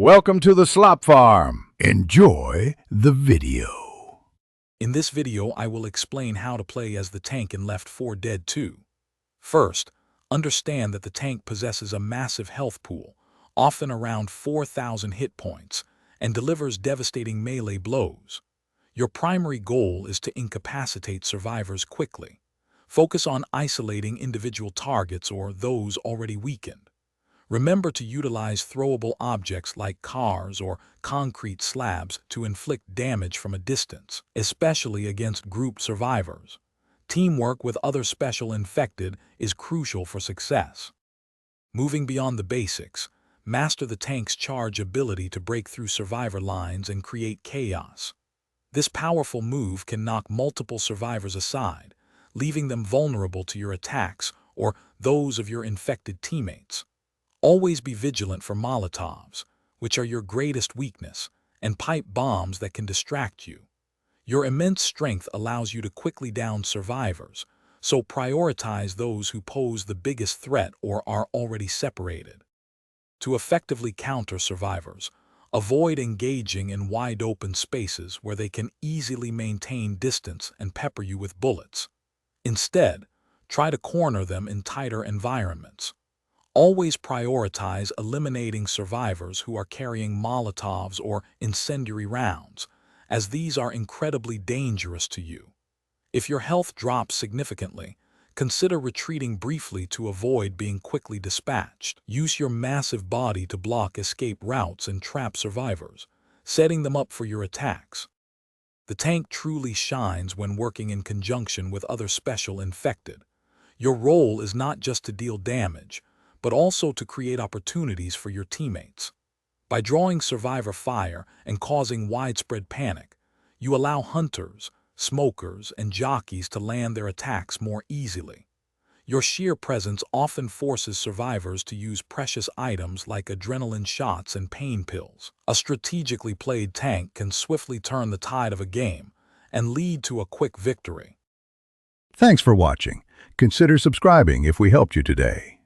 Welcome to the slop farm. Enjoy the video. In this video, I will explain how to play as the tank in Left 4 Dead 2. First, understand that the tank possesses a massive health pool, often around 4,000 hit points, and delivers devastating melee blows. Your primary goal is to incapacitate survivors quickly. Focus on isolating individual targets or those already weakened. Remember to utilize throwable objects like cars or concrete slabs to inflict damage from a distance, especially against group survivors. Teamwork with other special infected is crucial for success. Moving beyond the basics, master the tank's charge ability to break through survivor lines and create chaos. This powerful move can knock multiple survivors aside, leaving them vulnerable to your attacks or those of your infected teammates. Always be vigilant for Molotovs, which are your greatest weakness, and pipe bombs that can distract you. Your immense strength allows you to quickly down survivors, so prioritize those who pose the biggest threat or are already separated. To effectively counter survivors, avoid engaging in wide-open spaces where they can easily maintain distance and pepper you with bullets. Instead, try to corner them in tighter environments. Always prioritize eliminating survivors who are carrying Molotovs or incendiary rounds, as these are incredibly dangerous to you. If your health drops significantly, consider retreating briefly to avoid being quickly dispatched. Use your massive body to block escape routes and trap survivors, setting them up for your attacks. The tank truly shines when working in conjunction with other special infected. Your role is not just to deal damage, but also to create opportunities for your teammates. By drawing survivor fire and causing widespread panic, you allow hunters, smokers, and jockeys to land their attacks more easily. Your sheer presence often forces survivors to use precious items like adrenaline shots and pain pills. A strategically played tank can swiftly turn the tide of a game and lead to a quick victory. Thanks for watching. Consider subscribing if we helped you today.